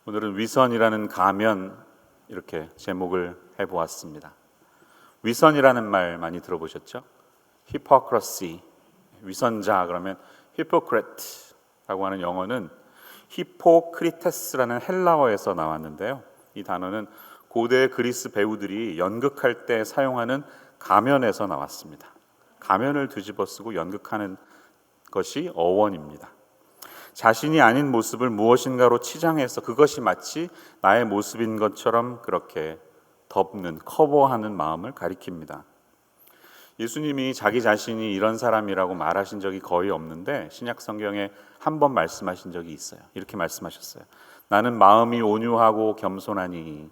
오늘은 위선이라는 가면 이렇게 제목을 해보았습니다. 위선이라는 말 많이 들어보셨죠? hypocrisy, 위선자 그러면 hypocrite라고 하는 영어는 히포크리테스라는 헬라어에서 나왔는데요. 이 단어는 고대 그리스 배우들이 연극할 때 사용하는 가면에서 나왔습니다. 가면을 뒤집어 쓰고 연극하는 것이 어원입니다. 자신이 아닌 모습을 무엇인가로 치장해서 그것이 마치 나의 모습인 것처럼 그렇게 덮는, 커버하는 마음을 가리킵니다. 예수님이 자기 자신이 이런 사람이라고 말하신 적이 거의 없는데 신약 성경에 한 번 말씀하신 적이 있어요. 이렇게 말씀하셨어요. 나는 마음이 온유하고 겸손하니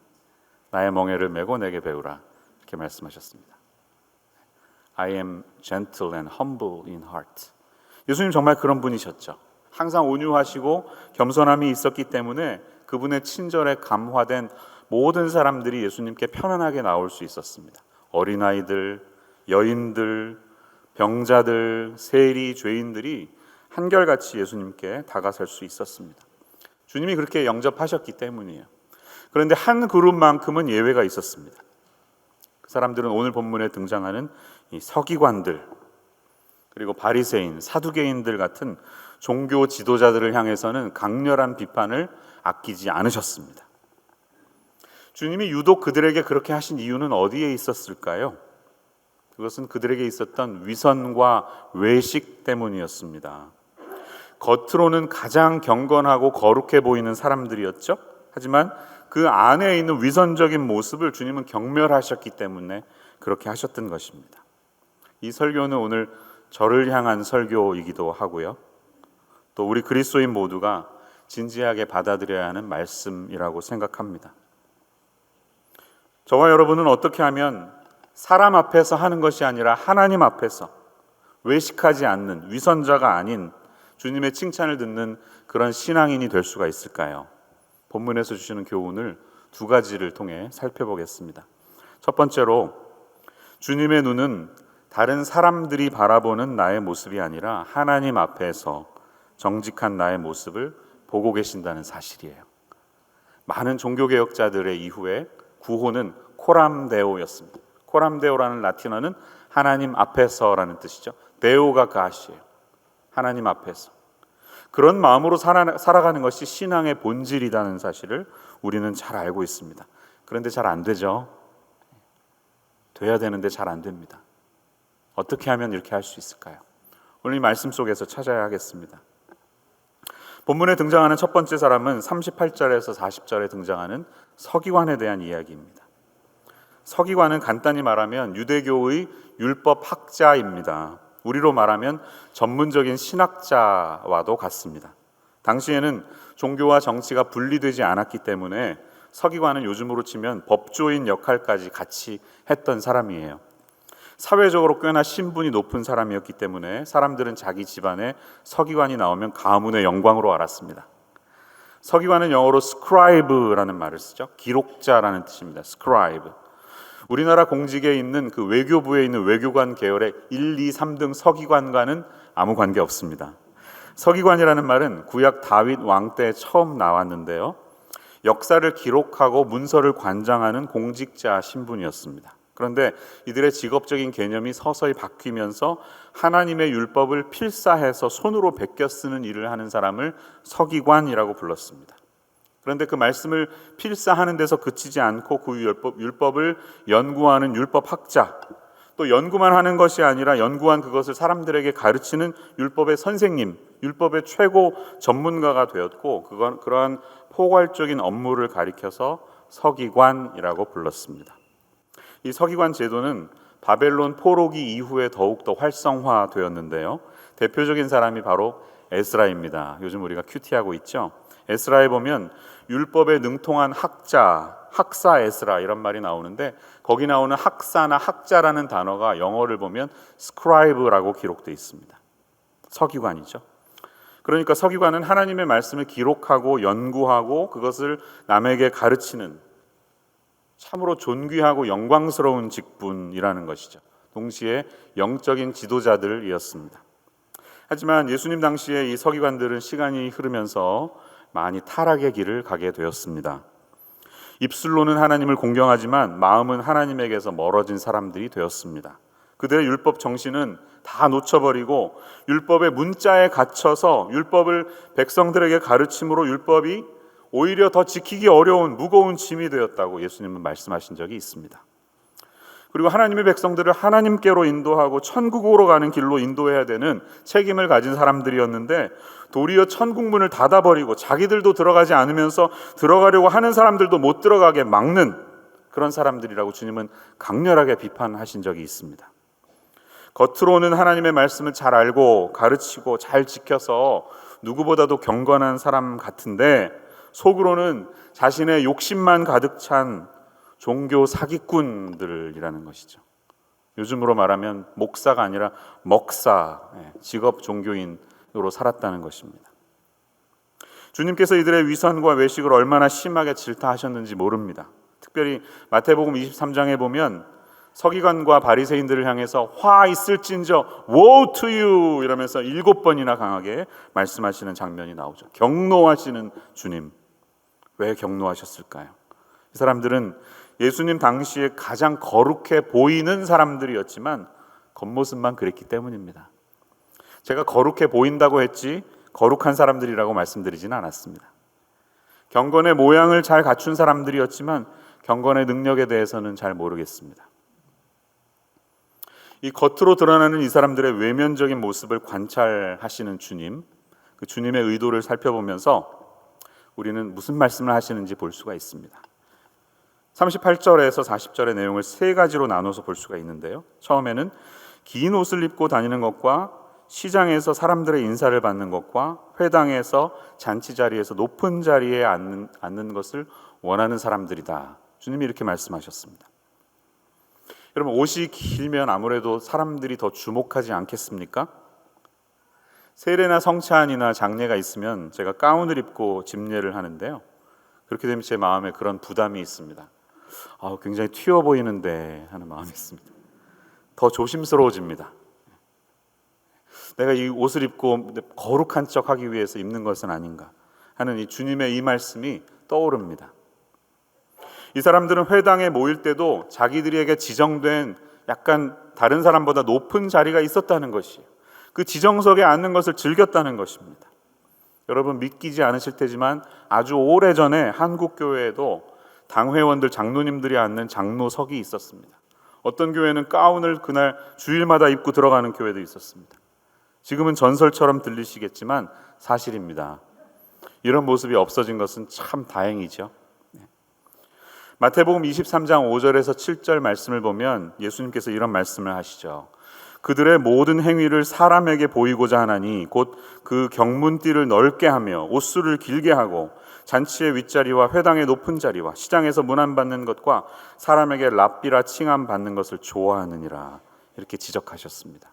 나의 멍에를 메고 내게 배우라. 이렇게 말씀하셨습니다. I am gentle and humble in heart. 예수님 정말 그런 분이셨죠. 항상 온유하시고 겸손함이 있었기 때문에 그분의 친절에 감화된 모든 사람들이 예수님께 편안하게 나올 수 있었습니다. 어린아이들, 여인들, 병자들, 세리, 죄인들이 한결같이 예수님께 다가설 수 있었습니다. 주님이 그렇게 영접하셨기 때문이에요. 그런데 한 그룹만큼은 예외가 있었습니다. 그 사람들은 오늘 본문에 등장하는 이 서기관들, 그리고 바리새인, 사두개인들 같은 종교 지도자들을 향해서는 강렬한 비판을 아끼지 않으셨습니다. 주님이 유독 그들에게 그렇게 하신 이유는 어디에 있었을까요? 그것은 그들에게 있었던 위선과 외식 때문이었습니다. 겉으로는 가장 경건하고 거룩해 보이는 사람들이었죠. 하지만 그 안에 있는 위선적인 모습을 주님은 경멸하셨기 때문에 그렇게 하셨던 것입니다. 이 설교는 오늘 저를 향한 설교이기도 하고요. 또 우리 그리스도인 모두가 진지하게 받아들여야 하는 말씀이라고 생각합니다. 저와 여러분은 어떻게 하면 사람 앞에서 하는 것이 아니라 하나님 앞에서 외식하지 않는, 위선자가 아닌 주님의 칭찬을 듣는 그런 신앙인이 될 수가 있을까요? 본문에서 주시는 교훈을 두 가지를 통해 살펴보겠습니다. 첫 번째로, 주님의 눈은 다른 사람들이 바라보는 나의 모습이 아니라 하나님 앞에서 정직한 나의 모습을 보고 계신다는 사실이에요. 많은 종교개혁자들의 이후에 구호는 코람데오였습니다. 코람데오라는 라틴어는 하나님 앞에서라는 뜻이죠. 데오가 가시예요. 하나님 앞에서. 그런 마음으로 살아가는 것이 신앙의 본질이라는 사실을 우리는 잘 알고 있습니다. 그런데 잘 안 되죠. 돼야 되는데 잘 안 됩니다. 어떻게 하면 이렇게 할 수 있을까요? 오늘 이 말씀 속에서 찾아야 하겠습니다. 본문에 등장하는 첫 번째 사람은 38절에서 40절에 등장하는 서기관에 대한 이야기입니다. 서기관은 간단히 말하면 유대교의 율법학자입니다. 우리로 말하면 전문적인 신학자와도 같습니다. 당시에는 종교와 정치가 분리되지 않았기 때문에 서기관은 요즘으로 치면 법조인 역할까지 같이 했던 사람이에요. 사회적으로 꽤나 신분이 높은 사람이었기 때문에 사람들은 자기 집안에 서기관이 나오면 가문의 영광으로 알았습니다. 서기관은 영어로 scribe라는 말을 쓰죠. 기록자라는 뜻입니다. scribe. 우리나라 공직에 있는 그 외교부에 있는 외교관 계열의 1, 2, 3등 서기관과는 아무 관계 없습니다. 서기관이라는 말은 구약 다윗 왕 때 처음 나왔는데요. 역사를 기록하고 문서를 관장하는 공직자 신분이었습니다. 그런데 이들의 직업적인 개념이 서서히 바뀌면서 하나님의 율법을 필사해서 손으로 베껴 쓰는 일을 하는 사람을 서기관이라고 불렀습니다. 그런데 그 말씀을 필사하는 데서 그치지 않고 그 율법을 연구하는 율법학자, 또 연구만 하는 것이 아니라 연구한 그것을 사람들에게 가르치는 율법의 선생님, 율법의 최고 전문가가 되었고 그러한 포괄적인 업무를 가리켜서 서기관이라고 불렀습니다. 이 서기관 제도는 바벨론 포로기 이후에 더욱더 활성화되었는데요. 대표적인 사람이 바로 에스라입니다. 요즘 우리가 큐티하고 있죠. 에스라에 보면 율법에 능통한 학자, 학사 에스라 이런 말이 나오는데 거기 나오는 학사나 학자라는 단어가 영어를 보면 scribe라고 기록되어 있습니다. 서기관이죠. 그러니까 서기관은 하나님의 말씀을 기록하고 연구하고 그것을 남에게 가르치는 참으로 존귀하고 영광스러운 직분이라는 것이죠. 동시에 영적인 지도자들이었습니다. 하지만 예수님 당시에 이 서기관들은 시간이 흐르면서 많이 타락의 길을 가게 되었습니다. 입술로는 하나님을 공경하지만 마음은 하나님에게서 멀어진 사람들이 되었습니다. 그들의 율법 정신은 다 놓쳐버리고 율법의 문자에 갇혀서 율법을 백성들에게 가르침으로 율법이 오히려 더 지키기 어려운 무거운 짐이 되었다고 예수님은 말씀하신 적이 있습니다. 그리고 하나님의 백성들을 하나님께로 인도하고 천국으로 가는 길로 인도해야 되는 책임을 가진 사람들이었는데 도리어 천국문을 닫아버리고 자기들도 들어가지 않으면서 들어가려고 하는 사람들도 못 들어가게 막는 그런 사람들이라고 주님은 강렬하게 비판하신 적이 있습니다. 겉으로는 하나님의 말씀을 잘 알고 가르치고 잘 지켜서 누구보다도 경건한 사람 같은데 속으로는 자신의 욕심만 가득 찬 종교 사기꾼들이라는 것이죠. 요즘으로 말하면 목사가 아니라 먹사, 직업 종교인으로 살았다는 것입니다. 주님께서 이들의 위선과 외식을 얼마나 심하게 질타하셨는지 모릅니다. 특별히 마태복음 23장에 보면 서기관과 바리새인들을 향해서 화 있을진저 woe to you 이러면서 7번이나 강하게 말씀하시는 장면이 나오죠. 경노하시는 주님. 왜 경노하셨을까요? 이 사람들은 예수님 당시에 가장 거룩해 보이는 사람들이었지만 겉모습만 그랬기 때문입니다. 제가 거룩해 보인다고 했지 거룩한 사람들이라고 말씀드리지는 않았습니다. 경건의 모양을 잘 갖춘 사람들이었지만 경건의 능력에 대해서는 잘 모르겠습니다. 이 겉으로 드러나는 이 사람들의 외면적인 모습을 관찰하시는 주님, 그 주님의 의도를 살펴보면서 우리는 무슨 말씀을 하시는지 볼 수가 있습니다. 38절에서 40절의 내용을 세 가지로 나눠서 볼 수가 있는데요. 처음에는 긴 옷을 입고 다니는 것과 시장에서 사람들의 인사를 받는 것과 회당에서 잔치 자리에서 높은 자리에 앉는 것을 원하는 사람들이다. 주님이 이렇게 말씀하셨습니다. 여러분, 옷이 길면 아무래도 사람들이 더 주목하지 않겠습니까? 세례나 성찬이나 장례가 있으면 제가 가운을 입고 집례를 하는데요. 그렇게 되면 제 마음에 그런 부담이 있습니다. 굉장히 튀어 보이는데 하는 마음이 있습니다. 더 조심스러워집니다. 내가 이 옷을 입고 거룩한 척 하기 위해서 입는 것은 아닌가 하는 이 주님의 이 말씀이 떠오릅니다. 이 사람들은 회당에 모일 때도 자기들에게 지정된 약간 다른 사람보다 높은 자리가 있었다는 것이에요. 그 지정석에 앉는 것을 즐겼다는 것입니다. 여러분 믿기지 않으실 테지만 아주 오래전에 한국교회에도 당회원들, 장로님들이 앉는 장로석이 있었습니다. 어떤 교회는 가운을 그날 주일마다 입고 들어가는 교회도 있었습니다. 지금은 전설처럼 들리시겠지만 사실입니다. 이런 모습이 없어진 것은 참 다행이죠. 마태복음 23장 5절에서 7절 말씀을 보면 예수님께서 이런 말씀을 하시죠. 그들의 모든 행위를 사람에게 보이고자 하나니 곧 그 경문띠를 넓게 하며 옷수를 길게 하고 잔치의 윗자리와 회당의 높은 자리와 시장에서 문안 받는 것과 사람에게 랍비라 칭함 받는 것을 좋아하느니라. 이렇게 지적하셨습니다.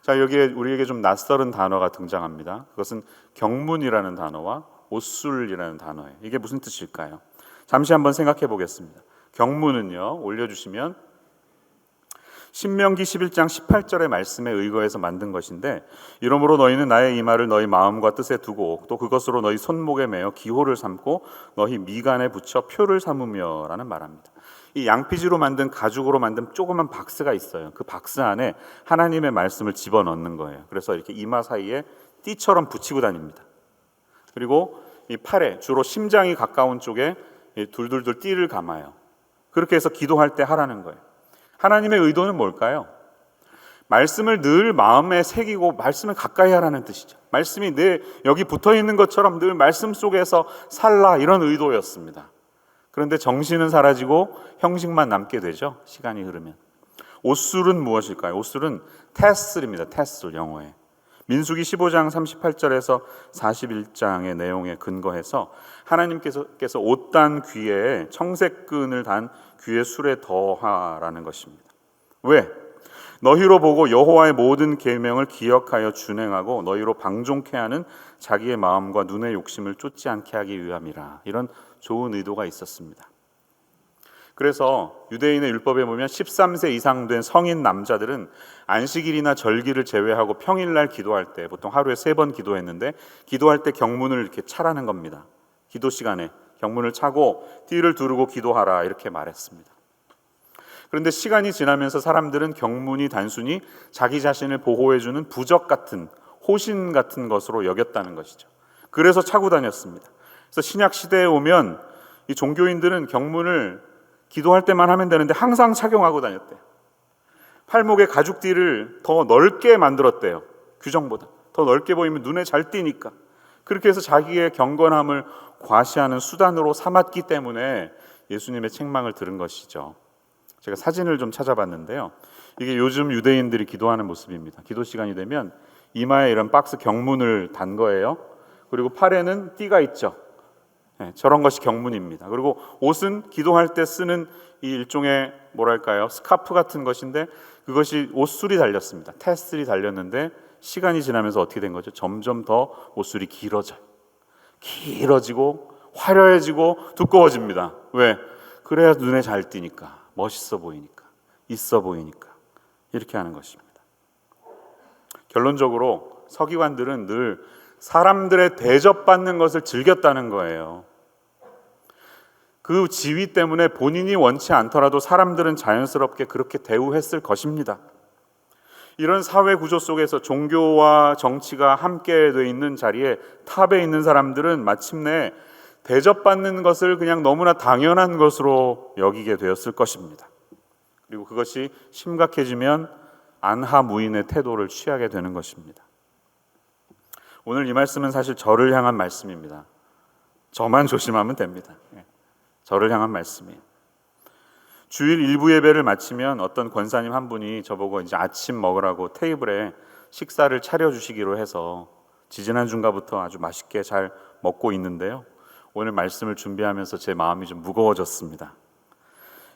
자, 여기에 우리에게 좀 낯설은 단어가 등장합니다. 그것은 경문이라는 단어와 옷술이라는 단어예요. 이게 무슨 뜻일까요? 잠시 한번 생각해 보겠습니다. 경문은요, 올려주시면 신명기 11장 18절의 말씀에 의거해서 만든 것인데 이러므로 너희는 나의 이 말을 너희 마음과 뜻에 두고 또 그것으로 너희 손목에 매어 기호를 삼고 너희 미간에 붙여 표를 삼으며 라는 말합니다. 이 양피지로 만든 가죽으로 만든 조그만 박스가 있어요. 그 박스 안에 하나님의 말씀을 집어넣는 거예요. 그래서 이렇게 이마 사이에 띠처럼 붙이고 다닙니다. 그리고 이 팔에 주로 심장이 가까운 쪽에 둘둘둘 띠를 감아요. 그렇게 해서 기도할 때 하라는 거예요. 하나님의 의도는 뭘까요? 말씀을 늘 마음에 새기고 말씀을 가까이 하라는 뜻이죠. 말씀이 내 여기 붙어있는 것처럼 늘 말씀 속에서 살라, 이런 의도였습니다. 그런데 정신은 사라지고 형식만 남게 되죠. 시간이 흐르면. 옷술은 무엇일까요? 옷술은 테슬입니다. 테슬, 영어에. 민수기 15장 38절에서 41장의 내용에 근거해서 하나님께서 옷단 귀에 청색끈을 단 귀의 술에 더하라는 것입니다. 왜? 너희로 보고 여호와의 모든 계명을 기억하여 준행하고 너희로 방종케 하는 자기의 마음과 눈의 욕심을 쫓지 않게 하기 위함이라. 이런 좋은 의도가 있었습니다. 그래서 유대인의 율법에 보면 13세 이상 된 성인 남자들은 안식일이나 절기를 제외하고 평일날 기도할 때 보통 하루에 3번 기도했는데, 기도할 때 경문을 이렇게 차라는 겁니다. 기도 시간에 경문을 차고 띠를 두르고 기도하라 이렇게 말했습니다. 그런데 시간이 지나면서 사람들은 경문이 단순히 자기 자신을 보호해주는 부적 같은, 호신 같은 것으로 여겼다는 것이죠. 그래서 차고 다녔습니다. 그래서 신약 시대에 오면 이 종교인들은 경문을 기도할 때만 하면 되는데 항상 착용하고 다녔대요. 팔목에 가죽띠를 더 넓게 만들었대요. 규정보다 더 넓게 보이면 눈에 잘 띄니까. 그렇게 해서 자기의 경건함을 과시하는 수단으로 삼았기 때문에 예수님의 책망을 들은 것이죠. 제가 사진을 좀 찾아봤는데요, 이게 요즘 유대인들이 기도하는 모습입니다. 기도 시간이 되면 이마에 이런 박스 경문을 단 거예요. 그리고 팔에는 띠가 있죠. 네, 저런 것이 경문입니다. 그리고 옷은 기도할 때 쓰는 이 일종의 뭐랄까요, 스카프 같은 것인데 그것이 옷술이 달렸습니다. 테슬이 달렸는데 시간이 지나면서 어떻게 된 거죠? 점점 더 옷술이 길어지고 화려해지고 두꺼워집니다. 왜? 그래야 눈에 잘 띄니까, 멋있어 보이니까, 있어 보이니까 이렇게 하는 것입니다. 결론적으로 서기관들은 늘 사람들의 대접받는 것을 즐겼다는 거예요. 그 지위 때문에 본인이 원치 않더라도 사람들은 자연스럽게 그렇게 대우했을 것입니다. 이런 사회 구조 속에서 종교와 정치가 함께 돼 있는 자리에 탑에 있는 사람들은 마침내 대접받는 것을 그냥 너무나 당연한 것으로 여기게 되었을 것입니다. 그리고 그것이 심각해지면 안하무인의 태도를 취하게 되는 것입니다. 오늘 이 말씀은 사실 저를 향한 말씀입니다. 저만 조심하면 됩니다. 저를 향한 말씀이에요. 주일 일부 예배를 마치면 어떤 권사님 한 분이 저보고 이제 아침 먹으라고 테이블에 식사를 차려주시기로 해서 지지난주인가부터 아주 맛있게 잘 먹고 있는데요, 오늘 말씀을 준비하면서 제 마음이 좀 무거워졌습니다.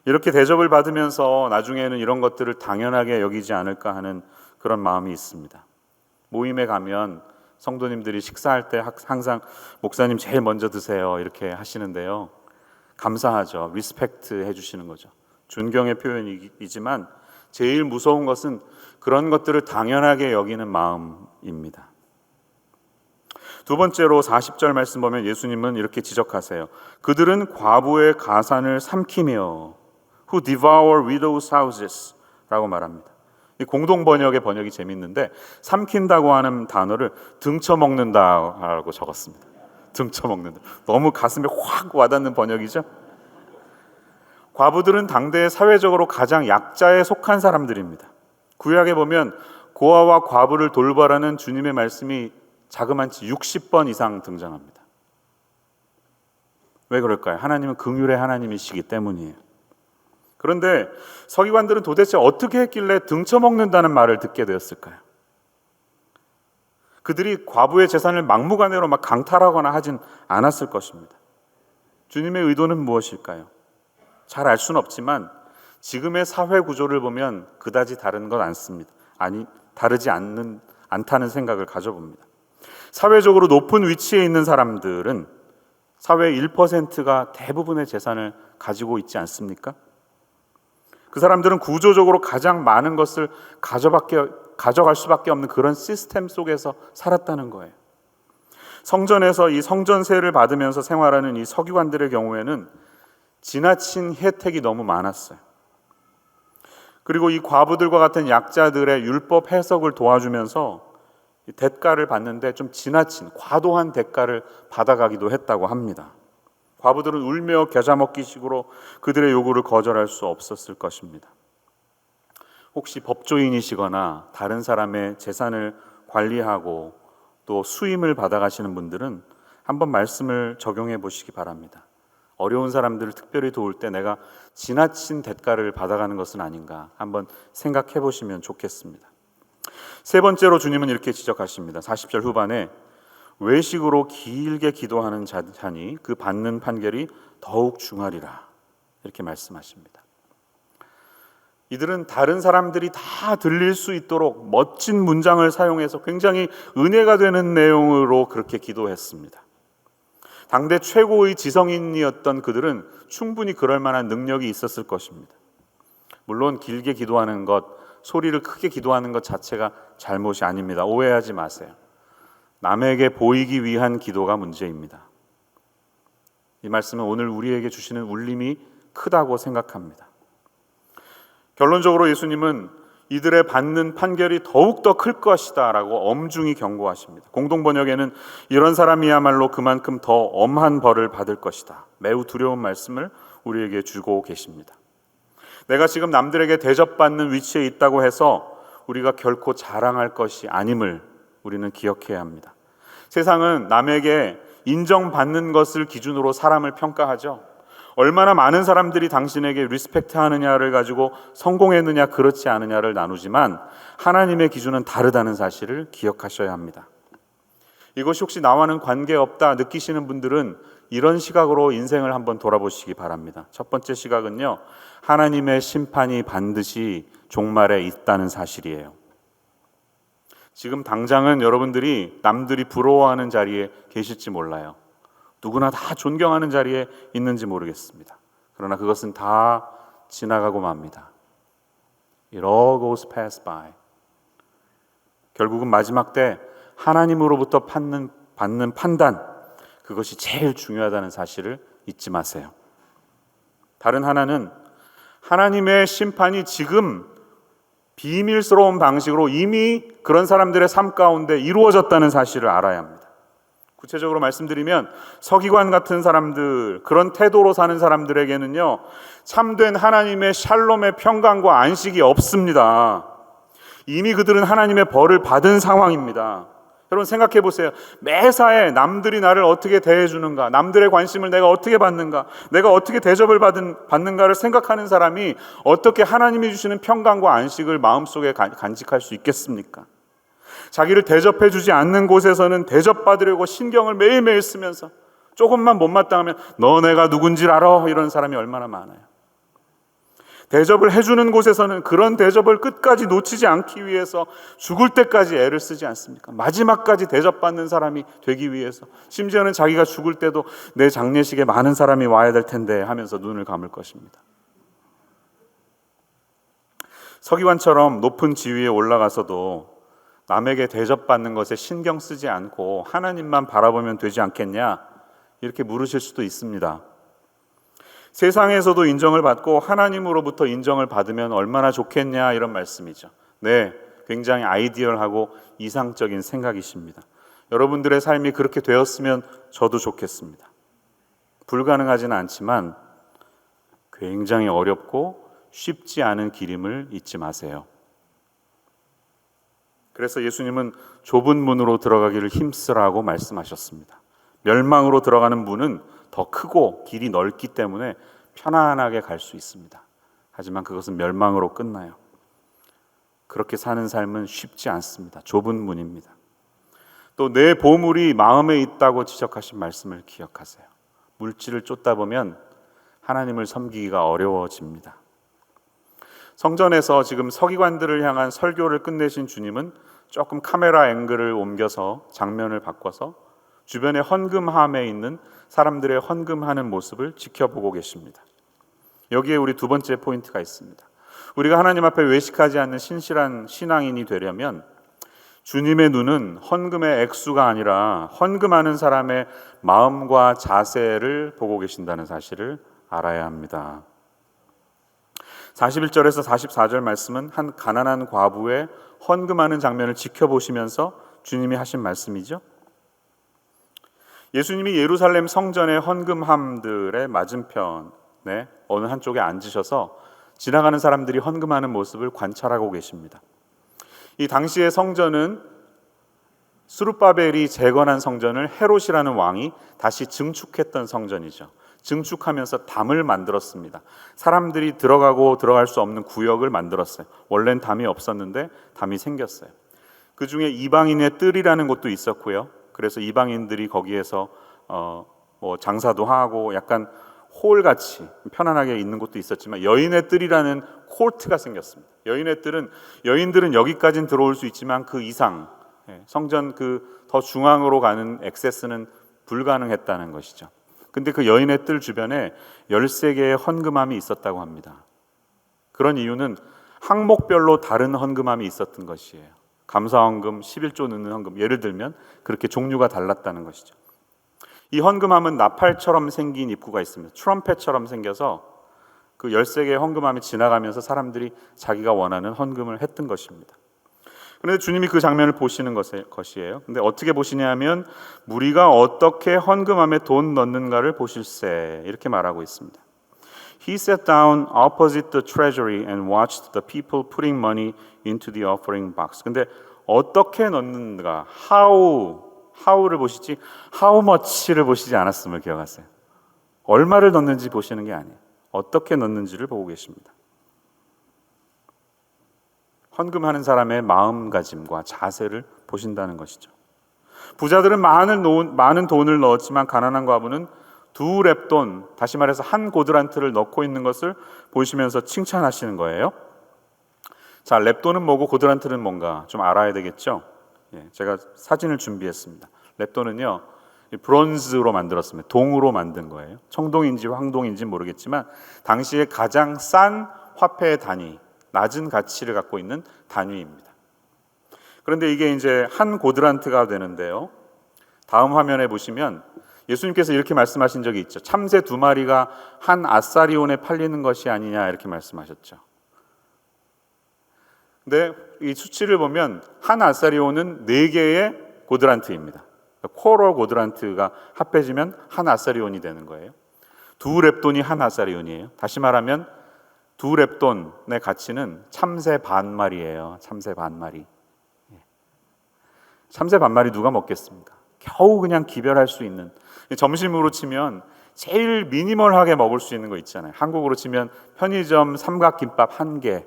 이렇게 대접을 받으면서 나중에는 이런 것들을 당연하게 여기지 않을까 하는 그런 마음이 있습니다. 모임에 가면 성도님들이 식사할 때 항상 목사님 제일 먼저 드세요 이렇게 하시는데요, 감사하죠. 리스펙트 해주시는 거죠. 존경의 표현이지만 제일 무서운 것은 그런 것들을 당연하게 여기는 마음입니다. 두 번째로 40절 말씀 보면 예수님은 이렇게 지적하세요. 그들은 과부의 가산을 삼키며 who devour widows' houses 라고 말합니다. 이 공동 번역의 번역이 재밌는데 삼킨다고 하는 단어를 등쳐먹는다라고 적었습니다. 등쳐먹는다. 너무 가슴에 확 와닿는 번역이죠. 과부들은 당대에 사회적으로 가장 약자에 속한 사람들입니다. 구약에 보면 고아와 과부를 돌보라는 주님의 말씀이 자그만치 60번 이상 등장합니다. 왜 그럴까요? 하나님은 긍휼의 하나님이시기 때문이에요. 그런데 서기관들은 도대체 어떻게 했길래 등쳐먹는다는 말을 듣게 되었을까요? 그들이 과부의 재산을 막무가내로 막 강탈하거나 하진 않았을 것입니다. 주님의 의도는 무엇일까요? 잘 알 수는 없지만 지금의 사회 구조를 보면 그다지 다른 건 않습니다. 다르지 않다는 생각을 가져봅니다. 사회적으로 높은 위치에 있는 사람들은 사회의 1%가 대부분의 재산을 가지고 있지 않습니까? 그 사람들은 구조적으로 가장 많은 것을 가져갈 수밖에 없는 그런 시스템 속에서 살았다는 거예요. 성전에서 이 성전세를 받으면서 생활하는 이 서기관들의 경우에는 지나친 혜택이 너무 많았어요. 그리고 이 과부들과 같은 약자들의 율법 해석을 도와주면서 대가를 받는데 좀 지나친 과도한 대가를 받아가기도 했다고 합니다. 과부들은 울며 겨자 먹기식으로 그들의 요구를 거절할 수 없었을 것입니다. 혹시 법조인이시거나 다른 사람의 재산을 관리하고 또 수임을 받아가시는 분들은 한번 말씀을 적용해 보시기 바랍니다. 어려운 사람들을 특별히 도울 때 내가 지나친 대가를 받아가는 것은 아닌가 한번 생각해 보시면 좋겠습니다. 세 번째로 주님은 이렇게 지적하십니다. 40절 후반에 외식으로 길게 기도하는 자니 그 받는 판결이 더욱 중하리라 이렇게 말씀하십니다. 이들은 다른 사람들이 다 들릴 수 있도록 멋진 문장을 사용해서 굉장히 은혜가 되는 내용으로 그렇게 기도했습니다. 당대 최고의 지성인이었던 그들은 충분히 그럴 만한 능력이 있었을 것입니다. 물론 길게 기도하는 것, 소리를 크게 기도하는 것 자체가 잘못이 아닙니다. 오해하지 마세요. 남에게 보이기 위한 기도가 문제입니다. 이 말씀은 오늘 우리에게 주시는 울림이 크다고 생각합니다. 결론적으로 예수님은 이들의 받는 판결이 더욱더 클 것이다 라고 엄중히 경고하십니다. 공동번역에는 이런 사람이야말로 그만큼 더 엄한 벌을 받을 것이다, 매우 두려운 말씀을 우리에게 주고 계십니다. 내가 지금 남들에게 대접받는 위치에 있다고 해서 우리가 결코 자랑할 것이 아님을 우리는 기억해야 합니다. 세상은 남에게 인정받는 것을 기준으로 사람을 평가하죠. 얼마나 많은 사람들이 당신에게 리스펙트 하느냐를 가지고 성공했느냐 그렇지 않느냐를 나누지만 하나님의 기준은 다르다는 사실을 기억하셔야 합니다. 이것이 혹시 나와는 관계없다 느끼시는 분들은 이런 시각으로 인생을 한번 돌아보시기 바랍니다. 첫 번째 시각은요, 하나님의 심판이 반드시 종말에 있다는 사실이에요. 지금 당장은 여러분들이 남들이 부러워하는 자리에 계실지 몰라요. 누구나 다 존경하는 자리에 있는지 모르겠습니다. 그러나 그것은 다 지나가고 맙니다. It all goes past by. 결국은 마지막 때 하나님으로부터 받는 판단, 그것이 제일 중요하다는 사실을 잊지 마세요. 다른 하나는 하나님의 심판이 지금 비밀스러운 방식으로 이미 그런 사람들의 삶 가운데 이루어졌다는 사실을 알아야 합니다. 구체적으로 말씀드리면 서기관 같은 사람들, 그런 태도로 사는 사람들에게는요, 참된 하나님의 샬롬의 평강과 안식이 없습니다. 이미 그들은 하나님의 벌을 받은 상황입니다. 여러분 생각해 보세요. 매사에 남들이 나를 어떻게 대해주는가, 남들의 관심을 내가 어떻게 받는가, 내가 어떻게 대접을 받는가를 생각하는 사람이 어떻게 하나님이 주시는 평강과 안식을 마음속에 간직할 수 있겠습니까? 자기를 대접해 주지 않는 곳에서는 대접받으려고 신경을 매일매일 쓰면서 조금만 못마땅하면 너 내가 누군지 알아, 이런 사람이 얼마나 많아요. 대접을 해주는 곳에서는 그런 대접을 끝까지 놓치지 않기 위해서 죽을 때까지 애를 쓰지 않습니까? 마지막까지 대접받는 사람이 되기 위해서, 심지어는 자기가 죽을 때도 내 장례식에 많은 사람이 와야 될 텐데 하면서 눈을 감을 것입니다. 서기관처럼 높은 지위에 올라가서도 남에게 대접받는 것에 신경 쓰지 않고 하나님만 바라보면 되지 않겠냐, 이렇게 물으실 수도 있습니다. 세상에서도 인정을 받고 하나님으로부터 인정을 받으면 얼마나 좋겠냐, 이런 말씀이죠. 네, 굉장히 아이디얼하고 이상적인 생각이십니다. 여러분들의 삶이 그렇게 되었으면 저도 좋겠습니다. 불가능하지는 않지만 굉장히 어렵고 쉽지 않은 길임을 잊지 마세요. 그래서 예수님은 좁은 문으로 들어가기를 힘쓰라고 말씀하셨습니다. 멸망으로 들어가는 문은 더 크고 길이 넓기 때문에 편안하게 갈 수 있습니다. 하지만 그것은 멸망으로 끝나요. 그렇게 사는 삶은 쉽지 않습니다. 좁은 문입니다. 또 내 보물이 마음에 있다고 지적하신 말씀을 기억하세요. 물질을 쫓다 보면 하나님을 섬기기가 어려워집니다. 성전에서 지금 서기관들을 향한 설교를 끝내신 주님은 조금 카메라 앵글을 옮겨서 장면을 바꿔서 주변에 헌금함에 있는 사람들의 헌금하는 모습을 지켜보고 계십니다. 여기에 우리 두 번째 포인트가 있습니다. 우리가 하나님 앞에 외식하지 않는 신실한 신앙인이 되려면 주님의 눈은 헌금의 액수가 아니라 헌금하는 사람의 마음과 자세를 보고 계신다는 사실을 알아야 합니다. 41절에서 44절 말씀은 한 가난한 과부의 헌금하는 장면을 지켜보시면서 주님이 하신 말씀이죠. 예수님이 예루살렘 성전의 헌금함들의 맞은편에 어느 한쪽에 앉으셔서 지나가는 사람들이 헌금하는 모습을 관찰하고 계십니다. 이 당시의 성전은 스룹바벨이 재건한 성전을 헤롯이라는 왕이 다시 증축했던 성전이죠. 증축하면서 담을 만들었습니다. 사람들이 들어가고 들어갈 수 없는 구역을 만들었어요. 원래는 담이 없었는데 담이 생겼어요. 그 중에 이방인의 뜰이라는 곳도 있었고요. 그래서 이방인들이 거기에서 장사도 하고 약간 홀같이 편안하게 있는 곳도 있었지만 여인의 뜰이라는 코트가 생겼습니다. 여인들은 여기까지는 들어올 수 있지만 그 이상 성전 그 더 중앙으로 가는 액세스는 불가능했다는 것이죠. 근데 그 여인의 뜰 주변에 13개의 헌금함이 있었다고 합니다. 그런 이유는 항목별로 다른 헌금함이 있었던 것이에요. 감사헌금, 11조 넣는 헌금, 예를 들면 그렇게 종류가 달랐다는 것이죠. 이 헌금함은 나팔처럼 생긴 입구가 있습니다. 트럼펫처럼 생겨서 그 13개의 헌금함이 지나가면서 사람들이 자기가 원하는 헌금을 했던 것입니다. 그런데 주님이 그 장면을 보시는 것이에요. 근데 어떻게 보시냐 하면 무리가 어떻게 헌금함에 돈 넣는가를 보실세, 이렇게 말하고 있습니다. He sat down opposite the treasury and watched the people putting money into the offering box. 근데 어떻게 넣는가, how를 보시지 how much를 보시지 않았음을 기억하세요. 얼마를 넣는지 보시는 게 아니에요. 어떻게 넣는지를 보고 계십니다. 헌금하는 사람의 마음가짐과 자세를 보신다는 것이죠. 부자들은 많은 돈을 넣었지만 가난한 과부는 2렙돈, 다시 말해서 한 고드란트를 넣고 있는 것을 보시면서 칭찬하시는 거예요. 자, 렙돈은 뭐고 고드란트는 뭔가 좀 알아야 되겠죠. 제가 사진을 준비했습니다. 렙돈은요, 브론즈로 만들었습니다. 동으로 만든 거예요. 청동인지 황동인지 모르겠지만 당시에 가장 싼 화폐의 단위, 낮은 가치를 갖고 있는 단위입니다. 그런데 이게 이제 한 고드란트가 되는데요. 다음 화면에 보시면 예수님께서 이렇게 말씀하신 적이 있죠. 참새 2마리가 한 아사리온에 팔리는 것이 아니냐, 이렇게 말씀하셨죠. 근데 이 수치를 보면 한 아사리온은 4개의 고드란트입니다. 쿼러 고드란트가 합해지면 한 아사리온이 되는 거예요. 2렙돈이 한 아사리온이에요. 다시 말하면 2렙돈의 가치는 참새 반마리예요. 참새 반마리. 참새 반마리 누가 먹겠습니까? 겨우 그냥 기별할 수 있는, 점심으로 치면 제일 미니멀하게 먹을 수 있는 거 있잖아요. 한국으로 치면 편의점 삼각김밥 1개,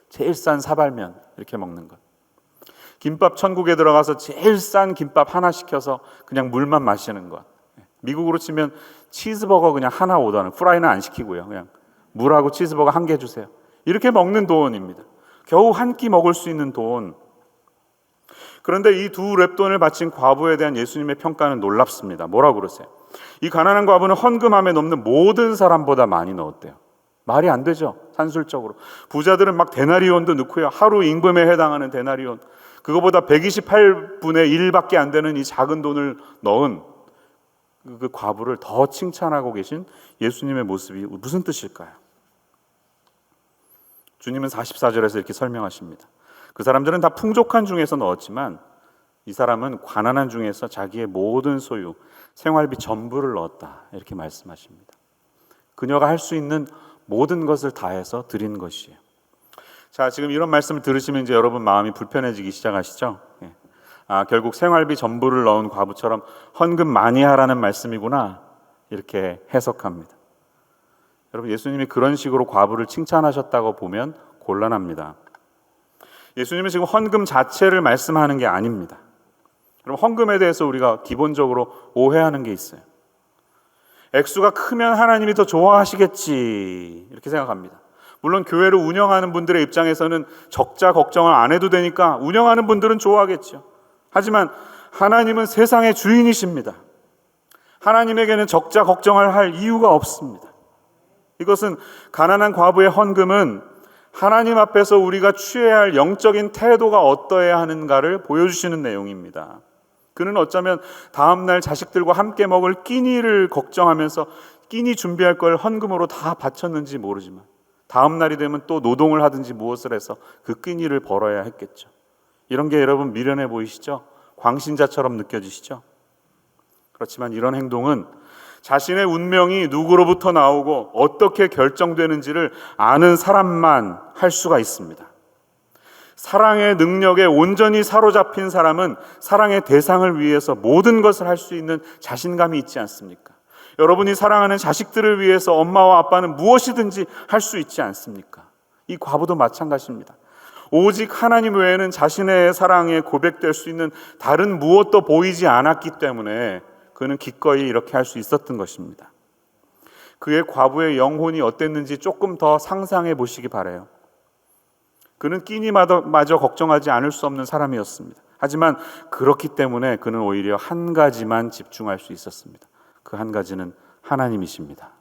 제일 싼 사발면 이렇게 먹는 것. 김밥 천국에 들어가서 제일 싼 김밥 하나 시켜서 그냥 물만 마시는 것. 미국으로 치면 치즈버거 그냥 하나 오더는, 프라이는 안 시키고요. 그냥 물하고 치즈버거 1개 주세요. 이렇게 먹는 돈입니다. 겨우 한 끼 먹을 수 있는 돈. 그런데 이 2렙돈을 바친 과부에 대한 예수님의 평가는 놀랍습니다. 뭐라고 그러세요? 이 가난한 과부는 헌금함에 넣는 모든 사람보다 많이 넣었대요. 말이 안 되죠, 산술적으로. 부자들은 막 데나리온도 넣고요. 하루 임금에 해당하는 데나리온, 그거보다 128분의 1밖에 안 되는 이 작은 돈을 넣은 그 과부를 더 칭찬하고 계신 예수님의 모습이 무슨 뜻일까요? 주님은 44절에서 이렇게 설명하십니다. 그 사람들은 다 풍족한 중에서 넣었지만 이 사람은 가난한 중에서 자기의 모든 소유, 생활비 전부를 넣었다, 이렇게 말씀하십니다. 그녀가 할 수 있는 모든 것을 다해서 드린 것이에요. 자, 지금 이런 말씀을 들으시면 이제 여러분 마음이 불편해지기 시작하시죠? 결국 생활비 전부를 넣은 과부처럼 헌금 많이 하라는 말씀이구나, 이렇게 해석합니다. 여러분, 예수님이 그런 식으로 과부를 칭찬하셨다고 보면 곤란합니다. 예수님은 지금 헌금 자체를 말씀하는 게 아닙니다. 여러분, 헌금에 대해서 우리가 기본적으로 오해하는 게 있어요. 액수가 크면 하나님이 더 좋아하시겠지, 이렇게 생각합니다. 물론 교회를 운영하는 분들의 입장에서는 적자 걱정을 안 해도 되니까 운영하는 분들은 좋아하겠죠. 하지만 하나님은 세상의 주인이십니다. 하나님에게는 적자 걱정을 할 이유가 없습니다. 이것은 가난한 과부의 헌금은 하나님 앞에서 우리가 취해야 할 영적인 태도가 어떠해야 하는가를 보여주시는 내용입니다. 그는 어쩌면 다음날 자식들과 함께 먹을 끼니를 걱정하면서 끼니 준비할 걸 헌금으로 다 바쳤는지 모르지만 다음날이 되면 또 노동을 하든지 무엇을 해서 그 끼니를 벌어야 했겠죠. 이런 게 여러분 미련해 보이시죠? 광신자처럼 느껴지시죠? 그렇지만 이런 행동은 자신의 운명이 누구로부터 나오고 어떻게 결정되는지를 아는 사람만 할 수가 있습니다. 사랑의 능력에 온전히 사로잡힌 사람은 사랑의 대상을 위해서 모든 것을 할 수 있는 자신감이 있지 않습니까? 여러분이 사랑하는 자식들을 위해서 엄마와 아빠는 무엇이든지 할 수 있지 않습니까? 이 과부도 마찬가지입니다. 오직 하나님 외에는 자신의 사랑에 고백될 수 있는 다른 무엇도 보이지 않았기 때문에 그는 기꺼이 이렇게 할 수 있었던 것입니다. 그의 과부의 영혼이 어땠는지 조금 더 상상해 보시기 바라요. 그는 끼니마저 걱정하지 않을 수 없는 사람이었습니다. 하지만 그렇기 때문에 그는 오히려 한 가지만 집중할 수 있었습니다. 그 한 가지는 하나님이십니다.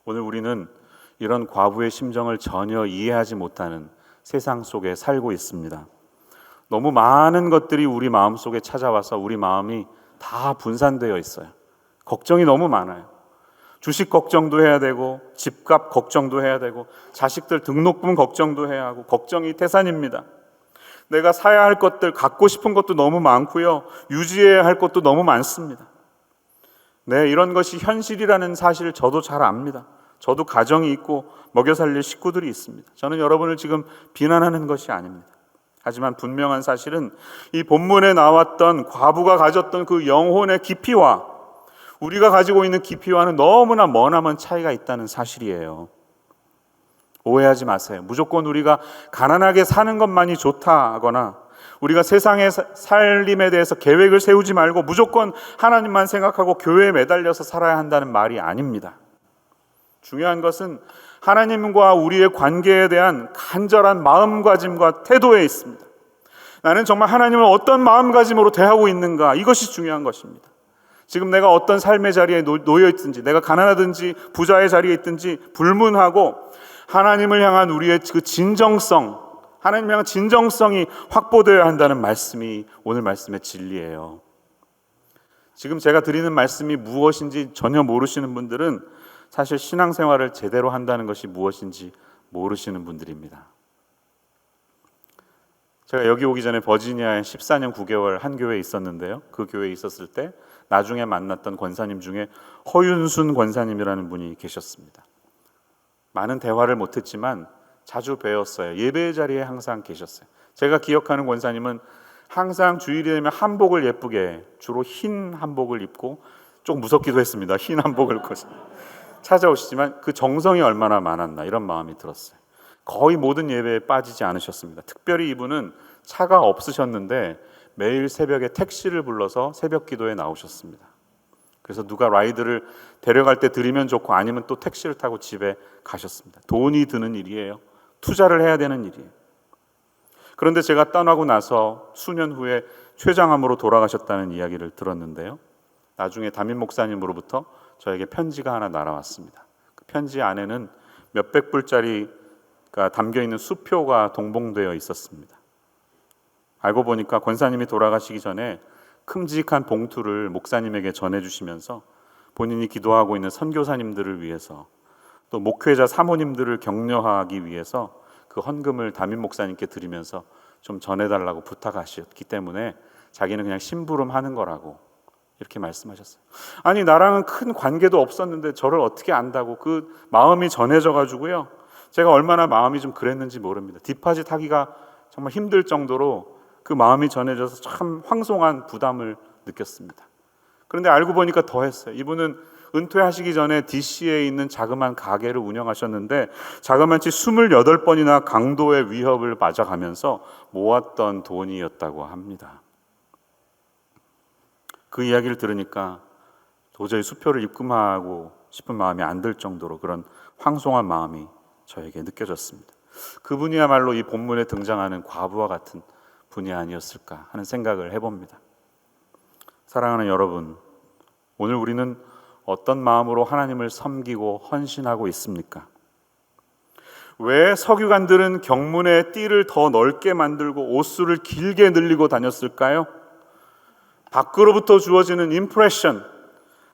오늘 우리는 이런 과부의 심정을 전혀 이해하지 못하는 세상 속에 살고 있습니다. 너무 많은 것들이 우리 마음속에 찾아와서 우리 마음이 다 분산되어 있어요. 걱정이 너무 많아요. 주식 걱정도 해야 되고, 집값 걱정도 해야 되고, 자식들 등록금 걱정도 해야 하고, 걱정이 태산입니다. 내가 사야 할 것들, 갖고 싶은 것도 너무 많고요, 유지해야 할 것도 너무 많습니다. 네, 이런 것이 현실이라는 사실을 저도 잘 압니다. 저도 가정이 있고 먹여 살릴 식구들이 있습니다. 저는 여러분을 지금 비난하는 것이 아닙니다. 하지만 분명한 사실은 이 본문에 나왔던 과부가 가졌던 그 영혼의 깊이와 우리가 가지고 있는 깊이와는 너무나 머나먼 차이가 있다는 사실이에요. 오해하지 마세요. 무조건 우리가 가난하게 사는 것만이 좋다 하거나 우리가 세상의 살림에 대해서 계획을 세우지 말고 무조건 하나님만 생각하고 교회에 매달려서 살아야 한다는 말이 아닙니다. 중요한 것은 하나님과 우리의 관계에 대한 간절한 마음가짐과 태도에 있습니다. 나는 정말 하나님을 어떤 마음가짐으로 대하고 있는가, 이것이 중요한 것입니다. 지금 내가 어떤 삶의 자리에 놓여 있든지, 내가 가난하든지 부자의 자리에 있든지 불문하고 하나님을 향한 우리의 그 진정성, 하나님을 향한 진정성이 확보되어야 한다는 말씀이 오늘 말씀의 진리예요. 지금 제가 드리는 말씀이 무엇인지 전혀 모르시는 분들은 사실 신앙생활을 제대로 한다는 것이 무엇인지 모르시는 분들입니다. 제가 여기 오기 전에 버지니아에 14년 9개월 한 교회에 있었는데요. 그 교회에 있었을 때 나중에 만났던 권사님 중에 허윤순 권사님이라는 분이 계셨습니다. 많은 대화를 못했지만 자주 뵈었어요. 예배의 자리에 항상 계셨어요. 제가 기억하는 권사님은 항상 주일이 되면 한복을 예쁘게, 주로 흰 한복을 입고, 좀 무섭기도 했습니다. 흰 한복을 입고 찾아오시지만 그 정성이 얼마나 많았나, 이런 마음이 들었어요. 거의 모든 예배에 빠지지 않으셨습니다. 특별히 이분은 차가 없으셨는데 매일 새벽에 택시를 불러서 새벽 기도에 나오셨습니다. 그래서 누가 라이드를 데려갈 때 드리면 좋고, 아니면 또 택시를 타고 집에 가셨습니다. 돈이 드는 일이에요. 투자를 해야 되는 일이에요. 그런데 제가 떠나고 나서 수년 후에 췌장암으로 돌아가셨다는 이야기를 들었는데요. 나중에 담임 목사님으로부터 저에게 편지가 하나 날아왔습니다. 그 편지 안에는 몇백 불짜리가 담겨있는 수표가 동봉되어 있었습니다. 알고 보니까 권사님이 돌아가시기 전에 큼직한 봉투를 목사님에게 전해주시면서 본인이 기도하고 있는 선교사님들을 위해서, 또 목회자 사모님들을 격려하기 위해서 그 헌금을 담임 목사님께 드리면서 좀 전해달라고 부탁하셨기 때문에 자기는 그냥 심부름하는 거라고 이렇게 말씀하셨어요. 아니, 나랑은 큰 관계도 없었는데 저를 어떻게 안다고, 그 마음이 전해져 가지고요, 제가 얼마나 마음이 좀 그랬는지 모릅니다. 뒷바지 타기가 정말 힘들 정도로 그 마음이 전해져서 참 황송한 부담을 느꼈습니다. 그런데 알고 보니까 더했어요. 이분은 은퇴하시기 전에 DC에 있는 자그마한 가게를 운영하셨는데 자그마치 28번이나 강도의 위협을 맞아가면서 모았던 돈이었다고 합니다. 그 이야기를 들으니까 도저히 수표를 입금하고 싶은 마음이 안 들 정도로 그런 황송한 마음이 저에게 느껴졌습니다. 그분이야말로 이 본문에 등장하는 과부와 같은 분이 아니었을까 하는 생각을 해봅니다. 사랑하는 여러분, 오늘 우리는 어떤 마음으로 하나님을 섬기고 헌신하고 있습니까? 왜 서기관들은 경문의 띠를 더 넓게 만들고 옷수를 길게 늘리고 다녔을까요? 밖으로부터 주어지는 임프레션,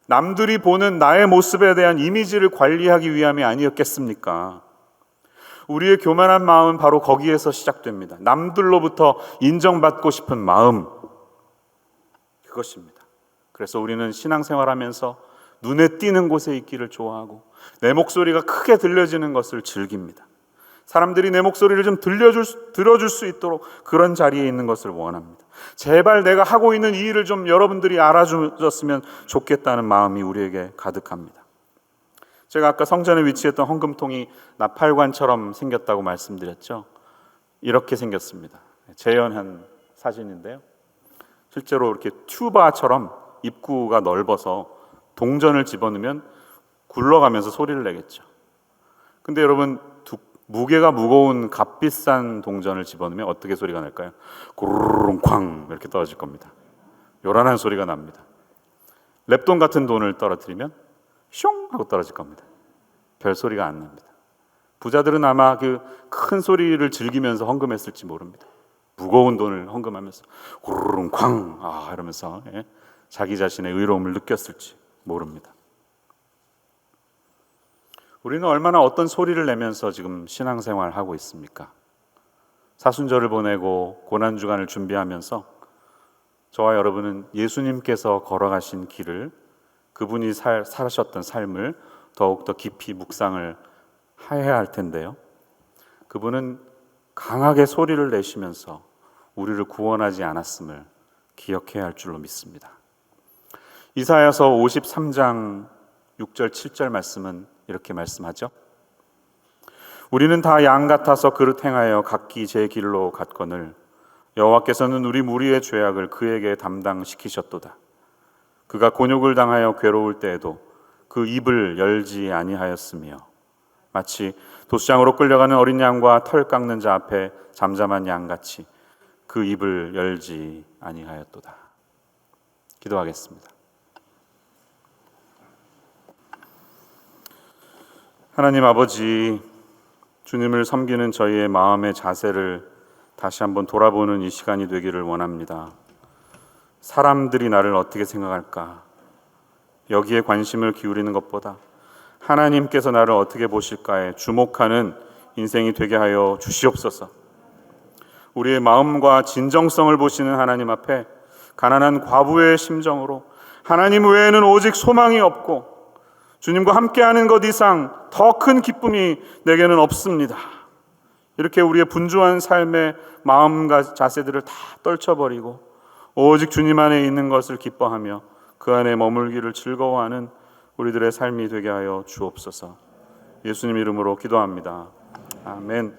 남들이 보는 나의 모습에 대한 이미지를 관리하기 위함이 아니었겠습니까? 우리의 교만한 마음은 바로 거기에서 시작됩니다. 남들로부터 인정받고 싶은 마음, 그것입니다. 그래서 우리는 신앙생활하면서 눈에 띄는 곳에 있기를 좋아하고 내 목소리가 크게 들려지는 것을 즐깁니다. 사람들이 내 목소리를 좀 들어줄 수 있도록 그런 자리에 있는 것을 원합니다. 제발 내가 하고 있는 이 일을 좀 여러분들이 알아주셨으면 좋겠다는 마음이 우리에게 가득합니다. 제가 아까 성전에 위치했던 헌금통이 나팔관처럼 생겼다고 말씀드렸죠. 이렇게 생겼습니다. 재현한 사진인데요. 실제로 이렇게 튜바처럼 입구가 넓어서 동전을 집어넣으면 굴러가면서 소리를 내겠죠. 근데 여러분, 무게가 무거운 값비싼 동전을 집어넣으면 어떻게 소리가 날까요? 고르릉 쾅 이렇게 떨어질 겁니다. 요란한 소리가 납니다. 랩돈 같은 돈을 떨어뜨리면 숑 하고 떨어질 겁니다. 별 소리가 안 납니다. 부자들은 아마 그 큰 소리를 즐기면서 헌금했을지 모릅니다. 무거운 돈을 헌금하면서 고르릉 쾅 이러면서 자기 자신의 의로움을 느꼈을지 모릅니다. 우리는 얼마나 어떤 소리를 내면서 지금 신앙생활을 하고 있습니까? 사순절을 보내고 고난주간을 준비하면서 저와 여러분은 예수님께서 걸어가신 길을, 그분이 살으셨던 삶을 더욱더 깊이 묵상을 해야 할 텐데요. 그분은 강하게 소리를 내시면서 우리를 구원하지 않았음을 기억해야 할 줄로 믿습니다. 이사야서 53장 6절 7절 말씀은 이렇게 말씀하죠. 우리는 다 양 같아서 그릇 행하여 각기 제 길로 갔거늘 여호와께서는 우리 무리의 죄악을 그에게 담당시키셨도다. 그가 곤욕을 당하여 괴로울 때에도 그 입을 열지 아니하였으며 마치 도수장으로 끌려가는 어린 양과 털 깎는 자 앞에 잠잠한 양같이 그 입을 열지 아니하였도다. 기도하겠습니다. 하나님 아버지, 주님을 섬기는 저희의 마음의 자세를 다시 한번 돌아보는 이 시간이 되기를 원합니다. 사람들이 나를 어떻게 생각할까? 여기에 관심을 기울이는 것보다 하나님께서 나를 어떻게 보실까에 주목하는 인생이 되게 하여 주시옵소서. 우리의 마음과 진정성을 보시는 하나님 앞에 가난한 과부의 심정으로 하나님 외에는 오직 소망이 없고 주님과 함께하는 것 이상 더 큰 기쁨이 내게는 없습니다. 이렇게 우리의 분주한 삶의 마음과 자세들을 다 떨쳐버리고 오직 주님 안에 있는 것을 기뻐하며 그 안에 머물기를 즐거워하는 우리들의 삶이 되게 하여 주옵소서. 예수님 이름으로 기도합니다. 아멘.